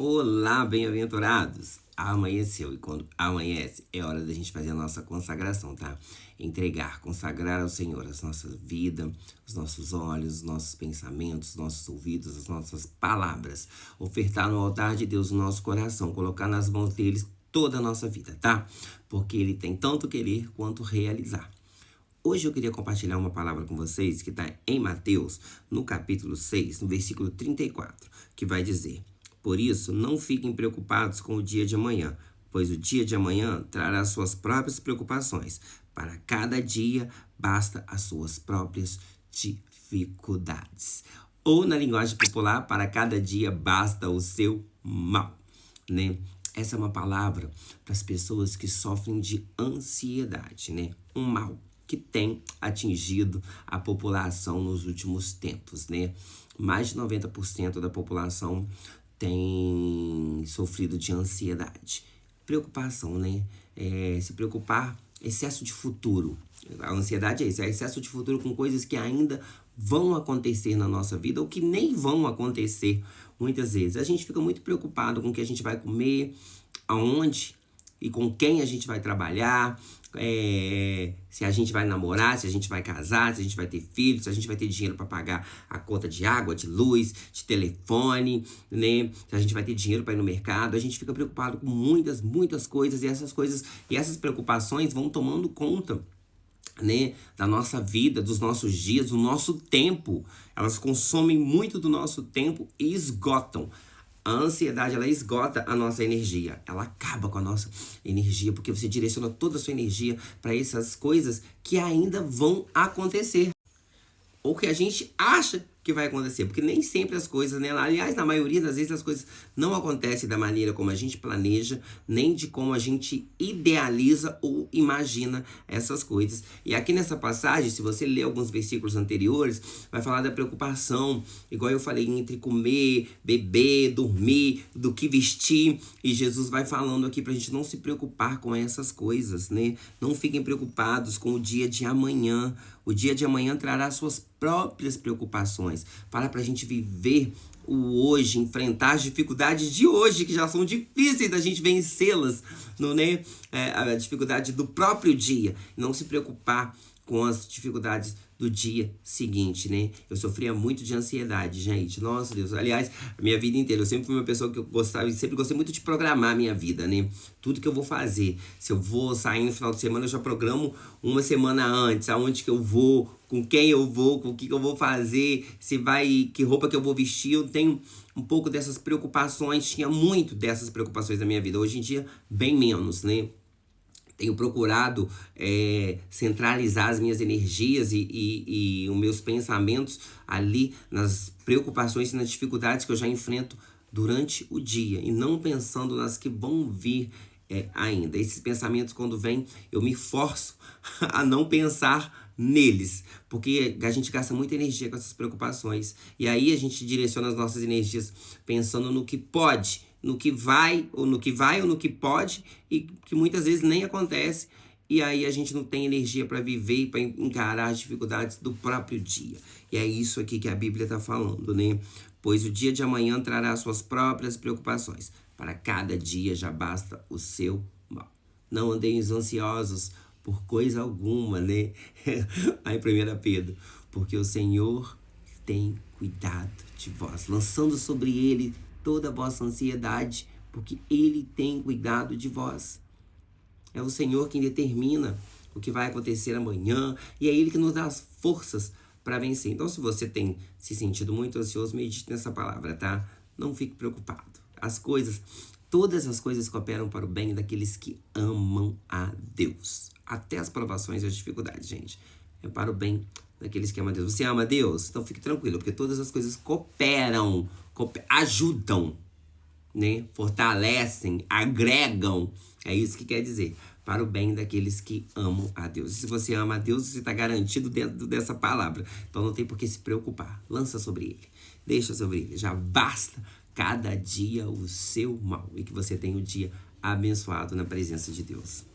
Olá, bem-aventurados! Amanheceu e quando amanhece é hora da gente fazer a nossa consagração, tá? Entregar, consagrar ao Senhor a nossa vida, os nossos olhos, os nossos pensamentos, os nossos ouvidos, as nossas palavras. Ofertar no altar de Deus o nosso coração, colocar nas mãos deles toda a nossa vida, tá? Porque Ele tem tanto querer quanto realizar. Hoje eu queria compartilhar uma palavra com vocês que está em Mateus, no capítulo 6, no versículo 34, que vai dizer: por isso, não fiquem preocupados com o dia de amanhã, pois o dia de amanhã trará suas próprias preocupações. Para cada dia, basta as suas próprias dificuldades. Ou, na linguagem popular, para cada dia, basta o seu mal, né? Essa é uma palavra para as pessoas que sofrem de ansiedade, né? Um mal que tem atingido a população nos últimos tempos, né? Mais de 90% da população tem sofrido de ansiedade. Preocupação, né? Se preocupar, excesso de futuro. A ansiedade é isso, é excesso de futuro com coisas que ainda vão acontecer na nossa vida ou que nem vão acontecer muitas vezes. A gente fica muito preocupado com o que a gente vai comer, aonde e com quem a gente vai trabalhar, se a gente vai namorar, se a gente vai casar, se a gente vai ter filhos, se a gente vai ter dinheiro para pagar a conta de água, de luz, de telefone, né? Se a gente vai ter dinheiro para ir no mercado. A gente fica preocupado com muitas coisas e essas preocupações vão tomando conta, né, da nossa vida, dos nossos dias, do nosso tempo. Elas consomem muito do nosso tempo e esgotam. A ansiedade, ela esgota a nossa energia. Ela acaba com a nossa energia, porque você direciona toda a sua energia para essas coisas que ainda vão acontecer. Ou que a gente acha que vai acontecer, porque nem sempre as coisas, né? Aliás, na maioria das vezes as coisas não acontecem da maneira como a gente planeja, nem de como a gente idealiza ou imagina essas coisas. E aqui nessa passagem, se você ler alguns versículos anteriores, vai falar da preocupação, igual eu falei, entre comer, beber, dormir, do que vestir. E Jesus vai falando aqui pra gente não se preocupar com essas coisas, né? Não fiquem preocupados com o dia de amanhã. O dia de amanhã trará suas próprias preocupações. Para a gente viver o hoje, enfrentar as dificuldades de hoje, que já são difíceis da gente vencê-las, né? A dificuldade do próprio dia. Não se preocupar com as dificuldades do dia seguinte, né? Eu sofria muito de ansiedade, gente. Nossa, Deus. Aliás, a minha vida inteira, eu sempre fui uma pessoa que eu gostava, sempre gostei muito de programar a minha vida, né? Tudo que eu vou fazer. Se eu vou sair no final de semana, eu já programo uma semana antes, aonde que eu vou, com quem eu vou, com o que eu vou fazer, que roupa que eu vou vestir. Eu tenho um pouco dessas preocupações, tinha muito dessas preocupações na minha vida. Hoje em dia, bem menos, né? Tenho procurado centralizar as minhas energias e os meus pensamentos ali nas preocupações e nas dificuldades que eu já enfrento durante o dia. E não pensando nas que vão vir ainda. Esses pensamentos, quando vêm, eu me forço a não pensar neles. Porque a gente gasta muita energia com essas preocupações. E aí a gente direciona as nossas energias pensando no que pode, no que vai ou no que pode e que muitas vezes nem acontece. E aí a gente não tem energia para viver e para encarar as dificuldades do próprio dia. E é isso aqui que a Bíblia está falando, né? Pois o dia de amanhã trará suas próprias preocupações. Para cada dia já basta o seu mal. Não andeis ansiosos por coisa alguma, né? Aí 1 Pedro, porque o Senhor tem cuidado de vós, lançando sobre ele toda a vossa ansiedade, porque ele tem cuidado de vós. É o Senhor quem determina o que vai acontecer amanhã, e é ele que nos dá as forças para vencer. Então, se você tem se sentido muito ansioso, medite nessa palavra, tá? Não fique preocupado. Todas as coisas cooperam para o bem daqueles que amam a Deus. Até as provações e as dificuldades, gente. É para o bem daqueles que amam a Deus. Você ama a Deus? Então fique tranquilo, porque todas as coisas cooperam, ajudam, né? Fortalecem, agregam. É isso que quer dizer. Para o bem daqueles que amam a Deus. E se você ama a Deus, você está garantido dentro dessa palavra. Então não tem por que se preocupar. Lança sobre ele. Deixa sobre ele. Já basta cada dia o seu mal. E que você tenha um dia abençoado na presença de Deus.